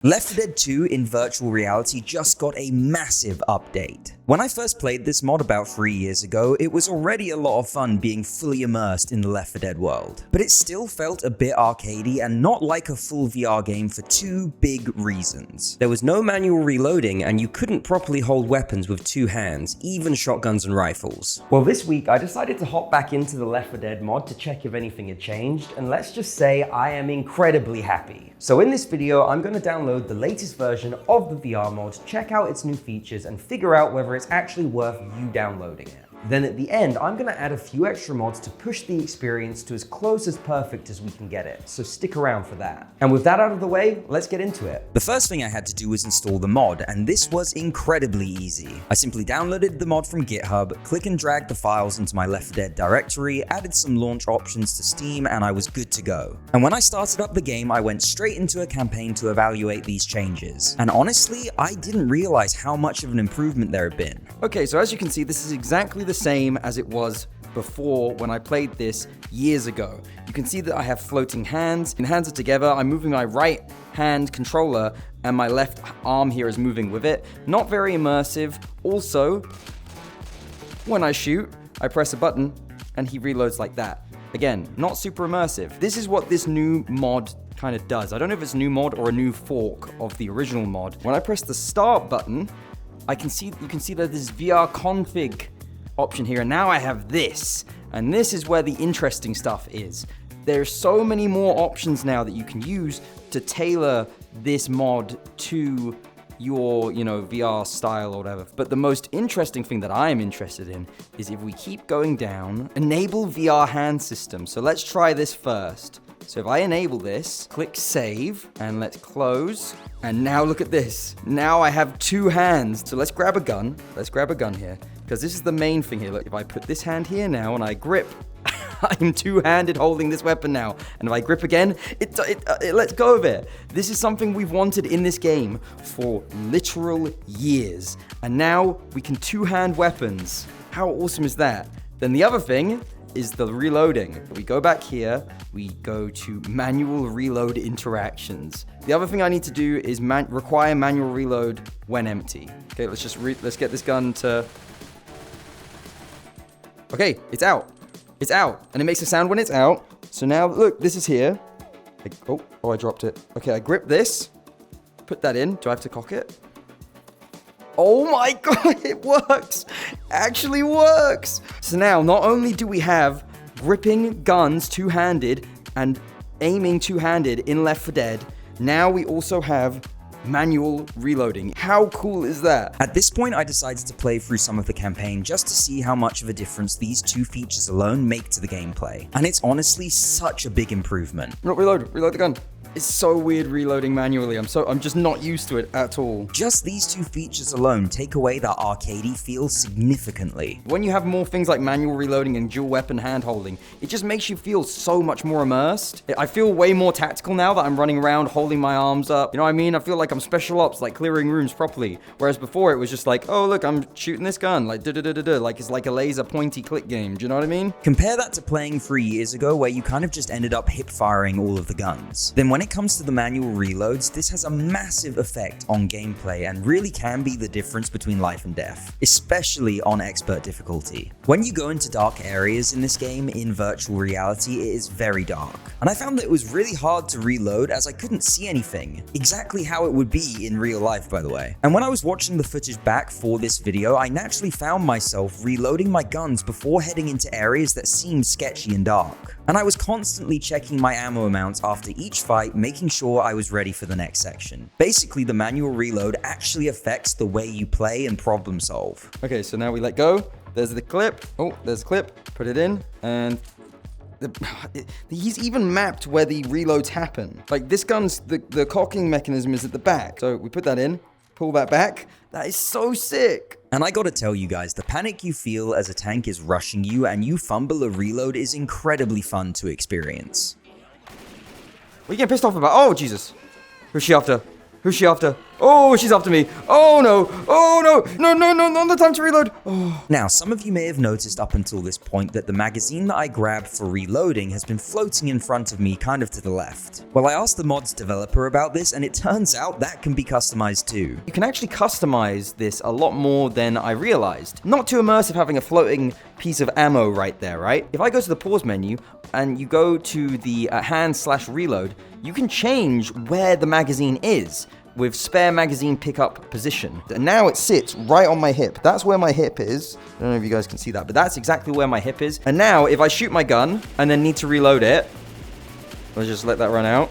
Left 4 Dead 2 in virtual reality just got a massive update. When I first played this mod about 3 years ago, it was already a lot of fun being fully immersed in the Left 4 Dead world. But it still felt a bit arcadey and not like a full VR game for two big reasons. There was no manual reloading and you couldn't properly hold weapons with two hands, even shotguns and rifles. Well, this week I decided to hop back into the Left 4 Dead mod to check if anything had changed, and let's just say I am incredibly happy. So in this video, I'm going to download the latest version of the VR mod, check out its new features, and figure out whether it's actually worth you downloading it. Then at the end, I'm going to add a few extra mods to push the experience to as close as perfect as we can get it, so stick around for that. And with that out of the way, let's get into it. The first thing I had to do was install the mod, and this was incredibly easy. I simply downloaded the mod from GitHub, click and drag the files into my Left 4 Dead directory, added some launch options to Steam, and I was good to go. And when I started up the game, I went straight into a campaign to evaluate these changes. And honestly, I didn't realize how much of an improvement there had been. Okay, so as you can see, this is exactly the same as it was before when I played this years ago. You can see that I have floating hands, and hands are together. I'm moving my right hand controller and my left arm here is moving with it. Not very immersive. Also, when I shoot, I press a button and he reloads like that. Again, not super immersive. This is what this new mod kind of does. I don't know if it's a new mod or a new fork of the original mod. When I press the start button, you can see that this VR config option here, and now I have this, and this is where the interesting stuff is. There's so many more options now that you can use to tailor this mod to your, VR style or whatever. But the most interesting thing that I am interested in is if we keep going down, enable VR hand system. So let's try this first. So if I enable this, click save, and let's close. And now look at this. Now I have two hands. So let's grab a gun. Let's grab a gun here, because this is the main thing here. Look, if I put this hand here now and I grip, I'm two-handed holding this weapon now. And if I grip again, it lets go of it. This is something we've wanted in this game for literal years. And now we can two-hand weapons. How awesome is that? Then the other thing is the reloading. We go back here, we go to manual reload interactions. The other thing I need to do is require manual reload when empty. Okay, let's get this gun to... Okay, it's out. It's out, and it makes a sound when it's out. So now, look, this is here. I dropped it. Okay, I grip this, put that in. Do I have to cock it? Oh my god, it works! Actually works! So now, not only do we have gripping guns two-handed and aiming two-handed in Left 4 Dead, now we also have manual reloading. How cool is that? At this point, I decided to play through some of the campaign just to see how much of a difference these two features alone make to the gameplay. And it's honestly such a big improvement. No, reload the gun. It's so weird reloading manually. I'm just not used to it at all. Just these two features alone take away that arcadey feel significantly. When you have more things like manual reloading and dual weapon hand holding, it just makes you feel so much more immersed. I feel way more tactical now that I'm running around holding my arms up. You know what I mean? I feel like I'm special ops, like clearing rooms properly. Whereas before it was just like, oh look, I'm shooting this gun, like da-da-da-da-da, like it's like a laser pointy click game. Do you know what I mean? Compare that to playing 3 years ago where you kind of just ended up hip firing all of the guns. Then when it comes to the manual reloads, this has a massive effect on gameplay and really can be the difference between life and death, especially on expert difficulty. When you go into dark areas in this game in virtual reality, it is very dark. And I found that it was really hard to reload as I couldn't see anything. Exactly how it would be in real life, by the way. And when I was watching the footage back for this video, I naturally found myself reloading my guns before heading into areas that seemed sketchy and dark. And I was constantly checking my ammo amounts after each fight, making sure I was ready for the next section. Basically, the manual reload actually affects the way you play and problem solve. Okay, so now we let go. There's the clip. Oh, there's a clip. Put it in, and he's even mapped where the reloads happen. Like this gun's, the cocking mechanism is at the back. So we put that in, pull that back. That is so sick. And I gotta tell you guys, the panic you feel as a tank is rushing you and you fumble a reload is incredibly fun to experience. What are you getting pissed off about? Oh, Jesus. Who's she after? Who's she after? Oh, she's after me. Oh no. Oh no. No, no, no, not the time to reload. Oh. Now, some of you may have noticed up until this point that the magazine that I grabbed for reloading has been floating in front of me, kind of to the left. Well, I asked the mod's developer about this, and it turns out that can be customized too. You can actually customize this a lot more than I realized. Not too immersive having a floating piece of ammo right there, right? If I go to the pause menu and you go to the hand/reload, you can change where the magazine is with spare magazine pickup position. And now it sits right on my hip. That's where my hip is. I don't know if you guys can see that, but that's exactly where my hip is. And now if I shoot my gun and then need to reload it, let's just let that run out.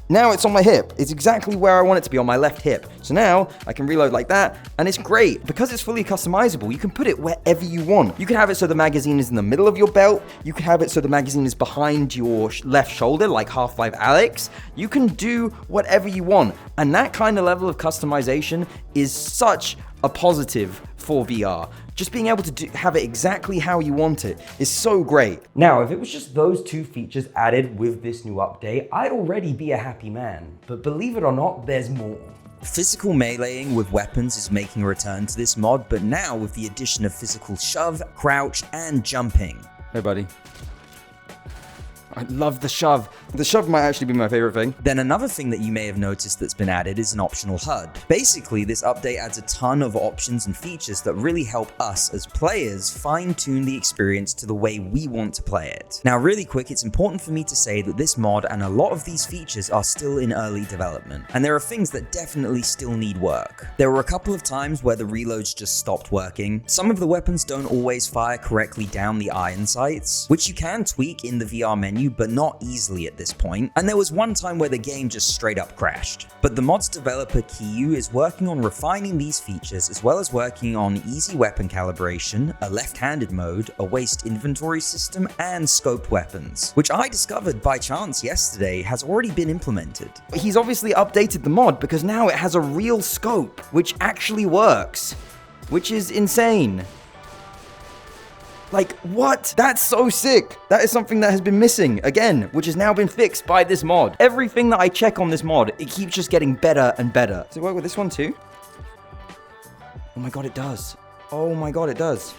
Now it's on my hip. It's exactly where I want it to be, on my left hip. So now I can reload like that, and it's great. Because it's fully customizable, you can put it wherever you want. You can have it so the magazine is in the middle of your belt. You can have it so the magazine is behind your left shoulder, like Half-Life Alyx. You can do whatever you want. And that kind of level of customization is such a positive for VR. Just being able to have it exactly how you want it is so great. Now, if it was just those two features added with this new update, I'd already be a happy man. But believe it or not, there's more. Physical meleeing with weapons is making a return to this mod, but now with the addition of physical shove, crouch, and jumping. Hey, buddy. I love the shove. The shove might actually be my favorite thing. Then another thing that you may have noticed that's been added is an optional HUD. Basically, this update adds a ton of options and features that really help us as players fine-tune the experience to the way we want to play it. Now, really quick, it's important for me to say that this mod and a lot of these features are still in early development, and there are things that definitely still need work. There were a couple of times where the reloads just stopped working. Some of the weapons don't always fire correctly down the iron sights, which you can tweak in the VR menu, but not easily at this point. And there was one time where the game just straight up crashed. But the mod's developer Keyou is working on refining these features, as well as working on easy weapon calibration, a left-handed mode, a waste inventory system, and scoped weapons, which I discovered by chance yesterday has already been implemented. He's obviously updated the mod because now it has a real scope, which actually works, which is insane. Like, what? That's so sick. That is something that has been missing, again, which has now been fixed by this mod. Everything that I check on this mod, it keeps just getting better and better. Does it work with this one too? Oh my god, it does. Oh my god, it does.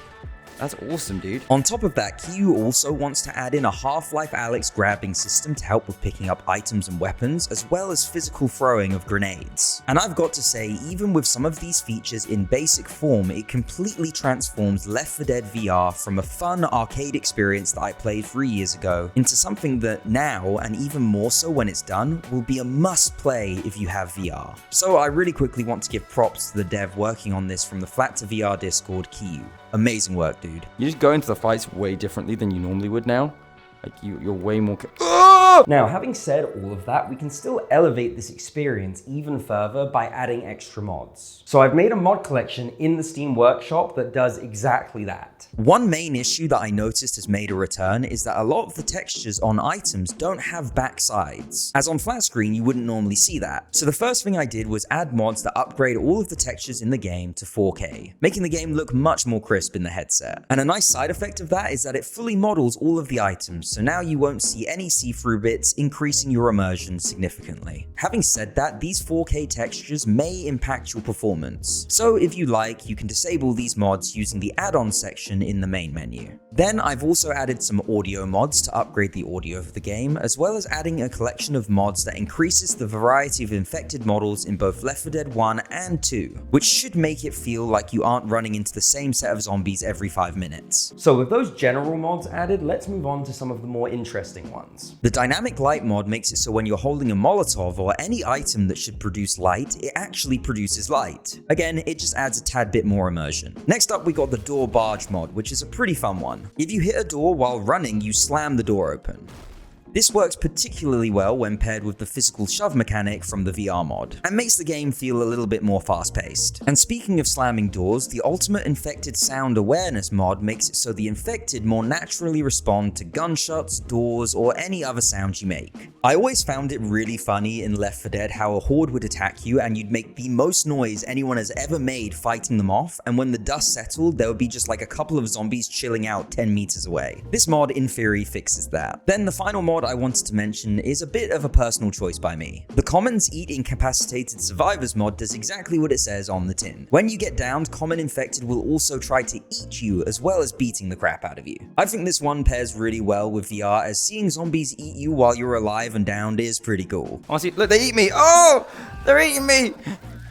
That's awesome, dude. On top of that, Keyou also wants to add in a Half-Life Alyx grabbing system to help with picking up items and weapons, as well as physical throwing of grenades. And I've got to say, even with some of these features in basic form, it completely transforms Left 4 Dead VR from a fun arcade experience that I played 3 years ago into something that now, and even more so when it's done, will be a must-play if you have VR. So I really quickly want to give props to the dev working on this from the Flat to VR Discord, Keyou. Amazing work, dude. You just go into the fights way differently than you normally would now. Like, you're way more... Now, having said all of that, we can still elevate this experience even further by adding extra mods. So I've made a mod collection in the Steam Workshop that does exactly that. One main issue that I noticed has made a return is that a lot of the textures on items don't have back sides. As on flat screen, you wouldn't normally see that. So the first thing I did was add mods that upgrade all of the textures in the game to 4K, making the game look much more crisp in the headset. And a nice side effect of that is that it fully models all of the items, so now you won't see any see-through bits, increasing your immersion significantly. Having said that, these 4K textures may impact your performance. So if you like, you can disable these mods using the add-on section in the main menu. Then I've also added some audio mods to upgrade the audio of the game, as well as adding a collection of mods that increases the variety of infected models in both Left 4 Dead 1 and 2, which should make it feel like you aren't running into the same set of zombies every 5 minutes. So with those general mods added, let's move on to some of the more interesting ones. The dynamic light mod makes it so when you're holding a molotov or any item that should produce light, it actually produces light. Again, it just adds a tad bit more immersion. Next up, we got the door barge mod, which is a pretty fun one. If you hit a door while running, you slam the door open. This works particularly well when paired with the physical shove mechanic from the VR mod, and makes the game feel a little bit more fast-paced. And speaking of slamming doors, the Ultimate Infected Sound Awareness mod makes it so the infected more naturally respond to gunshots, doors, or any other sound you make. I always found it really funny in Left 4 Dead how a horde would attack you and you'd make the most noise anyone has ever made fighting them off, and when the dust settled, there would be just like a couple of zombies chilling out 10 meters away. This mod in theory fixes that. Then the final mod mod I wanted to mention is a bit of a personal choice by me. The Commons Eat Incapacitated Survivors mod does exactly what it says on the tin. When you get downed, common infected will also try to eat you as well as beating the crap out of you. I think this one pairs really well with VR, as seeing zombies eat you while you're alive and downed is pretty cool. Honestly, look, they eat me. Oh, they're eating me.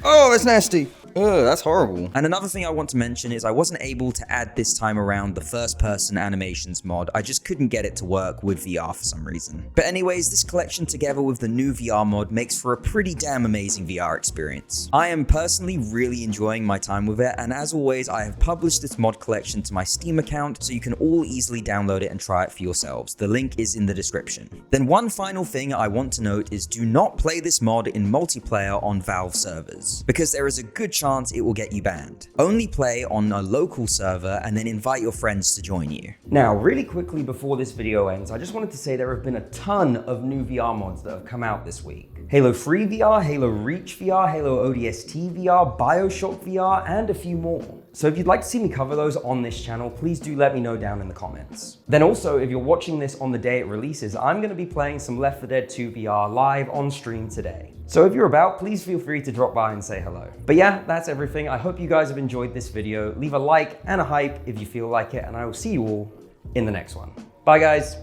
Oh, that's nasty. Ugh, that's horrible. And another thing I want to mention is I wasn't able to add this time around the first person animations mod. I just couldn't get it to work with VR for some reason. But anyways, this collection together with the new VR mod makes for a pretty damn amazing VR experience. I am personally really enjoying my time with it, and as always, I have published this mod collection to my Steam account so you can all easily download it and try it for yourselves. The link is in the description. Then one final thing I want to note is do not play this mod in multiplayer on Valve servers, because there is a good chance it will get you banned. Only play on a local server and then invite your friends to join you. Now, really quickly before this video ends, I just wanted to say there have been a ton of new VR mods that have come out this week. Halo 3 VR, Halo Reach VR, Halo ODST VR, BioShock VR, and a few more. So if you'd like to see me cover those on this channel, please do let me know down in the comments. Then also, if you're watching this on the day it releases, I'm going to be playing some Left 4 Dead 2 VR live on stream today. So if you're about, please feel free to drop by and say hello. But yeah, that's everything. I hope you guys have enjoyed this video. Leave a like and a hype if you feel like it, and I will see you all in the next one. Bye guys.